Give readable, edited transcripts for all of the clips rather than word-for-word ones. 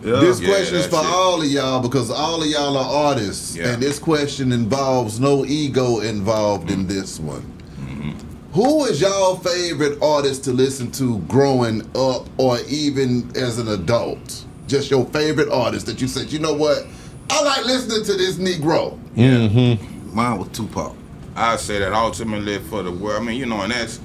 This question is for all of y'all because all of y'all are artists, and this question involves no ego involved in this one. Who is y'all favorite artist to listen to growing up or even as an adult? Just your favorite artist that you said, you know what, I like listening to this Negro. Mine was Tupac. I say that ultimately for the world. I mean, you know, and that's,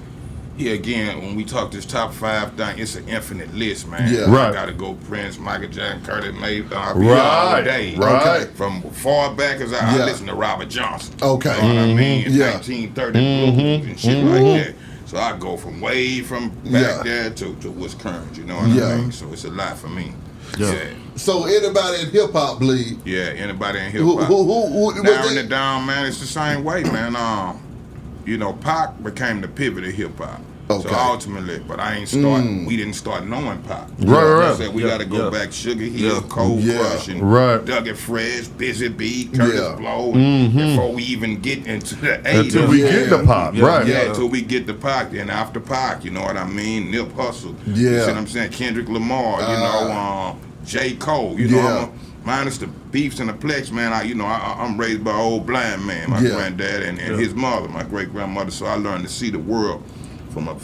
here again, when we talk this top 5 thing, it's an infinite list, man. Yeah. I gotta go Prince, Michael Jackson, Curtis Mayfield, all day. Right. From far back as I listen to Robert Johnson. Okay. You know what I mean? 1930 blues and shit like that. So I go from way from back there to what's current, you know what I mean? So it's a lot for me. So anybody in hip hop bleed? Yeah, anybody in hip hop. Who narrowing it down, man, it's the same way, man. You know, Pac became the pivot of hip hop. So ultimately, but I ain't start. We didn't start knowing Pac. Right. So we got to go back. Sugar Hill, Cold Crush, and Dougie Fresh, Busy Bee, Curtis Blow, before we even get into the 80s. Until we get the Pac, right? Yeah, until we get the Pac. Then after Pac, you know what I mean? Nip Hussle. Yeah. You see what I'm saying? Kendrick Lamar. You know, J. Cole. You know. Minus the beefs and the plex, man. I'm raised by an old blind man, my granddad and his mother, my great grandmother. So I learned to see the world from a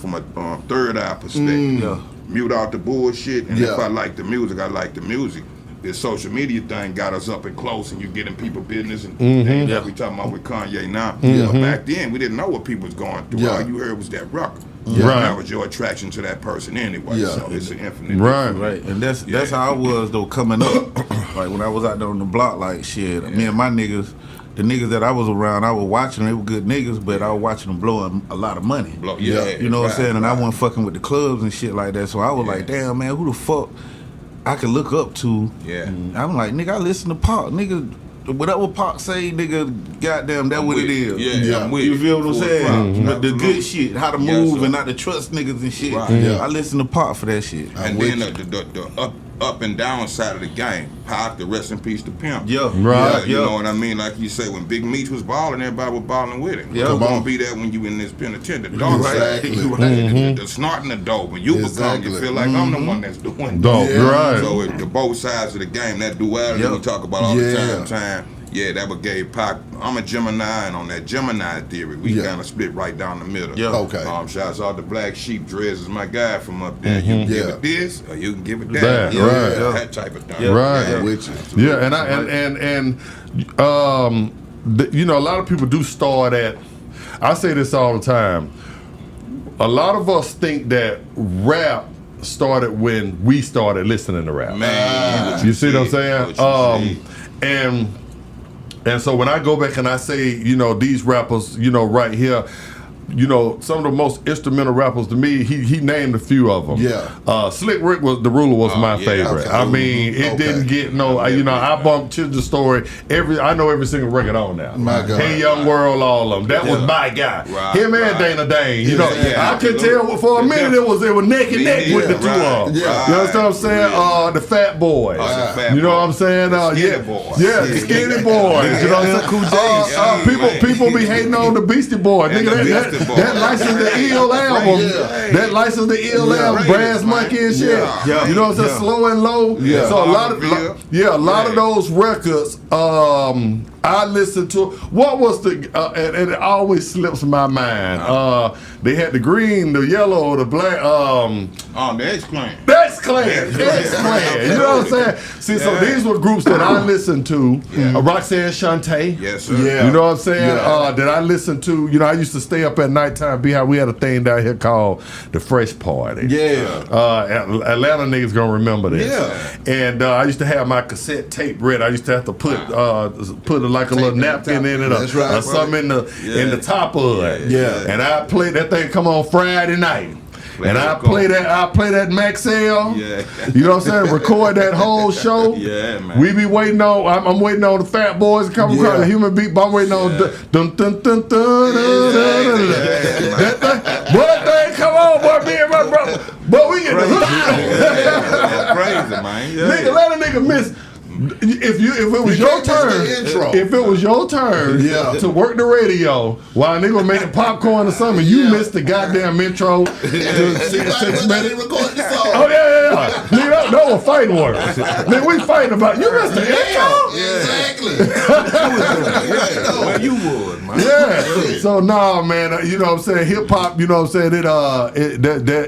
third eye perspective. Mute out the bullshit, and if I like the music, I like the music. This social media thing got us up and close, and you getting people business and things that we talking about with Kanye now. But back then, we didn't know what people was going through. All you heard was that record. That was your attraction to that person anyway. So it's an infinite. Right. And that's how I was though coming up. Like when I was out there on the block, like shit. Me and my niggas, the niggas that I was around, I was watching. They were good niggas, but I was watching them blowing a lot of money. You know what I'm saying? And I wasn't fucking with the clubs and shit like that. So I was like, damn man, who the fuck I could look up to? I'm like, nigga, I listen to Pac, nigga. Whatever Pac say, nigga, goddamn, that what it is. You feel what I'm saying? But the good shit, how to move and not to trust niggas and shit. I listen to Pac for that shit. And then the up and down side of the game, Pac, the rest in peace to Pimp. You know what I mean? Like you say, when Big Meech was balling, everybody was balling with him. Come on, be that when you in this penitentiary. The dark side, the snorting the dope. When you become, you feel like I'm the one that's doing dope. So the both sides of the game, that duality we talk about all the time. Yeah, that what gave Pac. I'm a Gemini, and on that Gemini theory, we kind of split right down the middle. Shouts out to Black Sheep. Drez is my guy from up there. You can give it this, or you can give it that. That type of thing. You know, a lot of people do start at. I say this all the time. A lot of us think that rap started when we started listening to rap. Man, you see what I'm saying? And so when I go back and I say, you know, these rappers, you know, right here, you know, some of the most instrumental rappers to me, he named a few of them. Slick Rick was the Ruler was my favorite. I mean, it didn't get no, you know, I bumped to the story. I know every single record on now. My God. Hey Young World, all of them. That was my guy. Him and Dana Dane. You know, I could tell for a minute it was neck and neck with the two of them. You know what I'm saying? The Fat Boys. You know what I'm saying? Skinny Boys. Skinny Boys. You know what I'm saying? People be hating on the Beastie Boys. Nigga, that License to Ill album, that License to Ill album, Brass Monkey and shit. You know what I'm saying? Slow and Low. So a lot of those records, I listened to. What was the? And it always slips my mind. They had the green, the yellow, the black. The X-Clan. X-Clan. You know what I'm saying? See, so these were groups that I listened to. Roxanne Shante. Yes, sir. You know what I'm saying? That I listened to. You know, I used to stay up at nighttime. We had a thing down here called the Fresh Party. Atlanta niggas gonna remember this. And I used to have my cassette tape ready. I used to have to put like a little napkin in it or something in the top of it. And I played that thing come on Friday night. And I play that Maxell. You know what I'm saying? Record that whole show. Man. We be waiting on. I'm waiting on the Fat Boys to come across the human beat. But I'm waiting on dun dun dun dun. That thing, boy, thing, come on, boy, me and my brother. But we get the hook. That's crazy, man. Nigga, let a nigga miss. If it was your turn to work the radio while a nigga making popcorn or something, you missed the goddamn intro to 6 minutes. know what fighting words. Then we fighting about you, Mr. Echo. Exactly. Well, you would, man. Yeah. So nah, man. You know what I'm saying? Hip hop. You know what I'm saying?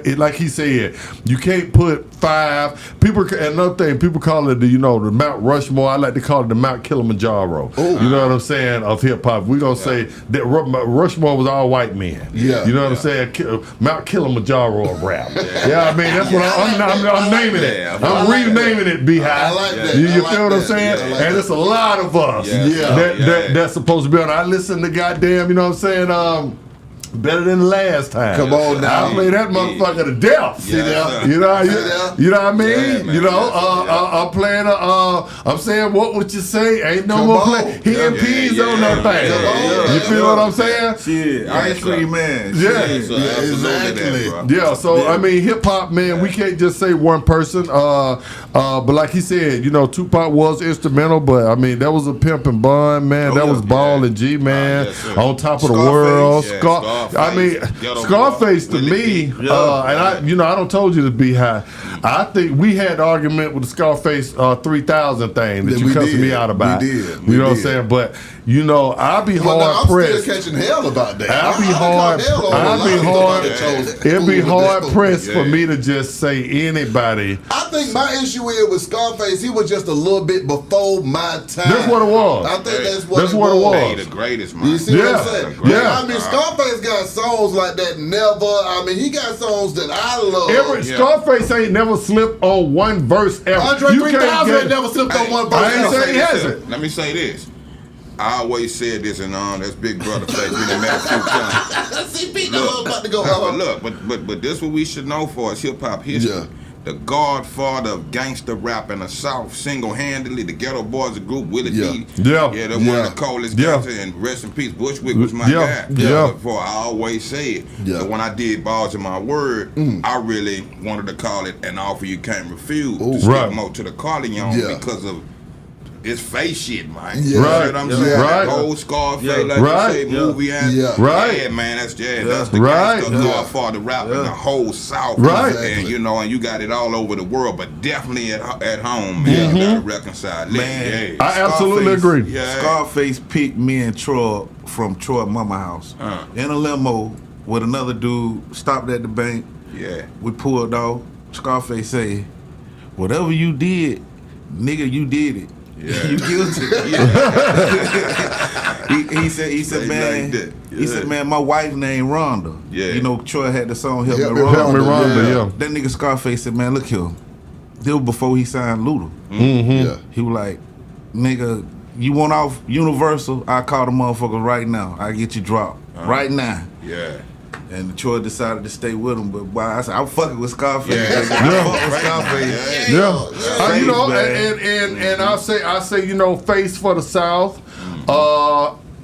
It like he said, you can't put 5 people. Another thing, people call it the Mount Rushmore. I like to call it the Mount Kilimanjaro. You know what I'm saying? Of hip hop, we gonna say that Rushmore was all white men. Yeah. You know what I'm saying? Mount Kilimanjaro of rap. Yeah, I mean that's what I'm naming it. I'm renaming it. Beehive. I like that. You like feel what I'm that. saying? Yeah, like and it's a lot of us that's supposed to be on. I listen to goddamn. You know what I'm saying? Better than the last time. Come on now. I play that motherfucker to death. See that? You know what I mean? Yeah, man, I'm playing I'm saying what would you say? Ain't no more play. He and P's on that thing. You feel what I'm saying? Shit, ice cream man. Yeah. Exactly. Yeah, so I mean hip hop, man, we can't just say one person. But like he said, Tupac was instrumental, but I mean that was a pimp and bun, man. That was Ball and G, man. On top of the world. I mean, Scarface to me, and I don't told you to be high. I think we had the argument with the Scarface 3000 thing that you cussed me out about. We did. You know what I'm saying? But I'll be hard pressed. I'm still catching hell about that. I'll be hard pressed for me to just say anybody. I think my issue is with Scarface, he was just a little bit before my time. That's what it was. I think that's what it was. Hey, the greatest, man. You see what I'm saying? Yeah. I mean, Scarface got songs like that. He got songs that I love. Scarface ain't never slipped on one verse ever. Andre 3000 ain't never slipped on one verse. I ain't saying he hasn't. Let me say this. I always said this, and that's Big Brother face. We done met a few times. See, Pete, about to go. But this what we should know for is hip hop history. Yeah. The godfather of gangster rap in the South, single-handedly, the Ghetto Boys, the group, Willie D. They're one of the coldest gangsters, and rest in peace, Bushwick was my guy. Before I always say it. So when I did Balls in My Word, I really wanted to call it An Offer You Can't Refuse, to stick more to the Corleone because of it's face shit, man. You know what I'm saying? That whole Scarface, like you say, movie and man, that's the gangster godfather rap in the whole South. And and you got it all over the world, but definitely at home, man. You gotta reconcile. Man, I absolutely agree. Scarface picked me and Troy from Troy Mama house in a limo with another dude, stopped at the bank. We pulled off. Scarface said, "Whatever you did, nigga, you did it. You guilty." he said, man, he said, man, my wife named Rhonda. Troy had the song Help Me Rhonda. That nigga Scarface said, man, look here. This was before he signed Luda. He was like, nigga, you want off Universal? I call the motherfuckers right now. I get you dropped right now. And Troy decided to stay with him, but I said, I'm fucking with Scarface. And I say, face for the South.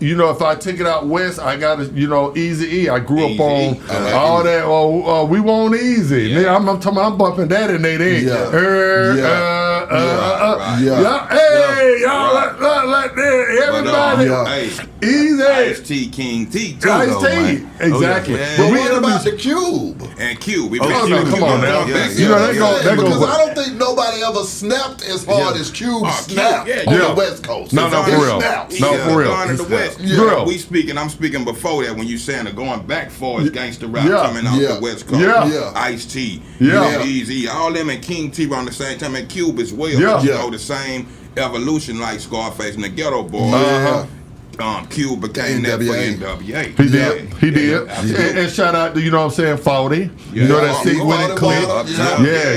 If I take it out west, I got to, Easy E. I grew up on all that. We want Easy. I'm bumping that in their day. Hey, y'all, let everybody. Easy. Ice-T, King T, too. Ice-T. Exactly. But what about the Cube? And Cube. Come on now. Because I don't think nobody ever snapped as hard as Cube snapped on the West Coast. No, for real. No, for real. I'm speaking before that when you saying going back for is gangster rap coming out the West Coast. Ice-T, Easy, all them and King T around the same time, and Cube as well. The same evolution like Scarface and the Ghetto Boys. Cube became that for NWA. He did. And shout out to, 40. That sequence clip.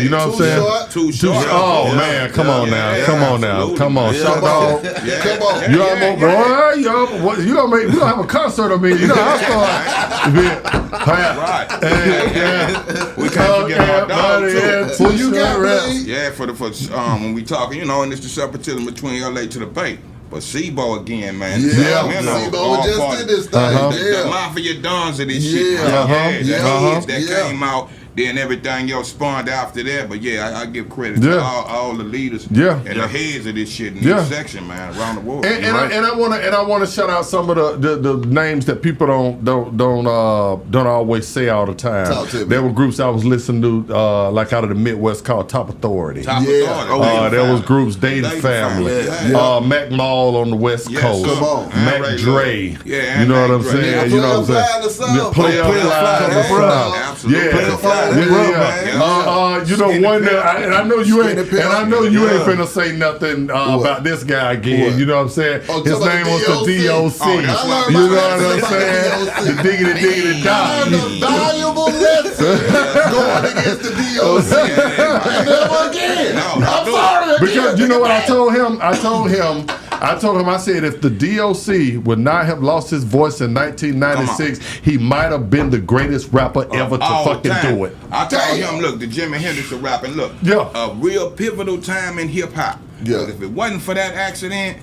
You know what I'm saying? Too short. Oh, man, come on now. Come on. Shout out. Come on. You gonna have a concert of me. We can't forget our dog, too. Who you got, man? For when we talking, and it's the separatism between LA to the Bay. But Sebo again, man. Sebo just did this thing. The Mafia Dons of this shit. That came out Then everything else spawned after that. But yeah, I give credit to all the leaders and the heads of this shit in this section, man, around the world. And I wanna shout out some of the names that people don't always say all the time. Talk to me. There were groups I was listening to like out of the Midwest called Top Authority. There was groups Data Family. Mac Mall on the West Coast. Come on. Mac Dre. Yeah, you know what I'm saying? You know what I'm saying? Player Fly. Absolutely. You know, one that, and I know you ain't finna say nothing about this guy again. You know what I'm saying? His name was the D.O.C. You know what I'm saying? The diggity Doc. Valuable lesson going against the D.O.C. Never again. I'm sorry. Because you know what I told him? I said if the D.O.C. would not have lost his voice in 1996, he might have been the greatest rapper ever to fucking do it. I told him, look, the Jimi Hendrix of rapping, look, a real pivotal time in hip hop. Yeah. If it wasn't for that accident,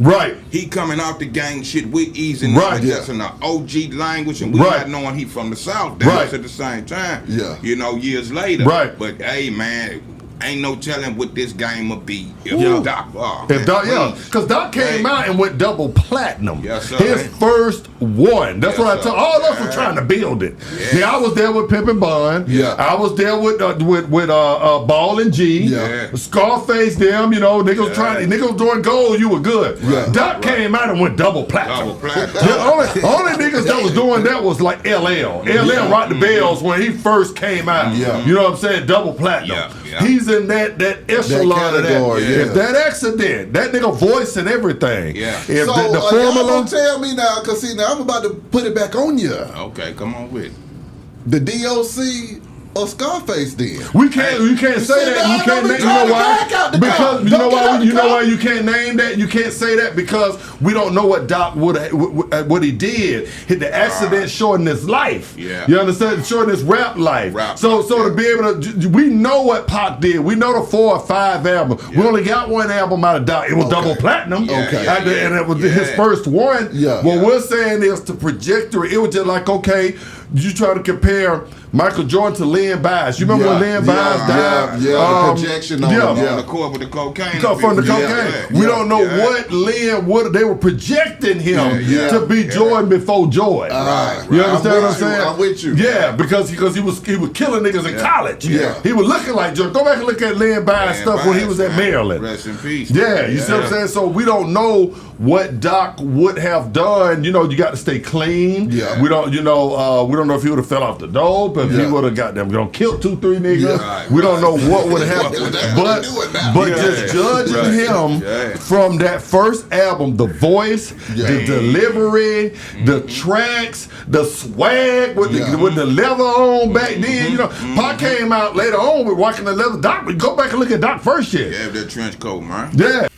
he coming out the gang shit with ease and just in the OG language, and we not knowing he from the South. That's at the same time. You know, years later. But hey, man. Ain't no telling what this game will be if Doc. Because Doc came out and went double platinum. Yes, sir. His first one. That's what I told. All of us were trying to build it. Yeah, I was there with Pimp and Bun. Yeah, I was there with Ball and G. Yeah, Scarface. Them. You know, niggas trying. Niggas doing gold. You were good. Yeah. Doc came out and went double platinum. The only niggas that was doing that was like LL. LL rocked the bells when he first came out. Yeah. You know what I'm saying? Double platinum. Yeah. He's in that echelon of that. If that accident, that nigga voice and everything. Yeah. If so the formula, y'all gonna tell me now, cause see now I'm about to put it back on you. Okay, come on with it. The D.O.C. or Scarface then. You can't say that. You can't name, you know why? Because you know why you can't name that? You can't say that because we don't know what Doc what he did. The accident shortened his life. Yeah. You understand? Shortened his rap life. So to be able to, we know what Pac did. We know the 4 or 5 albums. We only got one album out of Doc. It was double platinum. And it was his first one. What we're saying is the trajectory. It was just like, okay, you try to compare Michael Jordan to Lynn Bias. You remember when Lynn Bias died? The projection on the court with the cocaine. From the cocaine. We don't know what Lynn, they were projecting him to be Jordan before Jordan. You understand what I'm saying? I'm with you. Yeah, because he was killing niggas in college. Yeah. He was looking like Jordan. Go back and look at Lynn Bias stuff when he was at Maryland. Rest in peace. Yeah, you see what I'm saying? So we don't know what Doc would have done. You know, you got to stay clean. Yeah. We don't know if he would have fell off the dope, if he would have got them killed 2-3 niggas. We don't know what would have happened. But just judging him from that first album, the voice, the delivery, the tracks, the swag with the leather on back then. You know, Pac came out later on with rocking the leather. Doc, go back and look at Doc first year. Yeah, that trench coat, man. Yeah,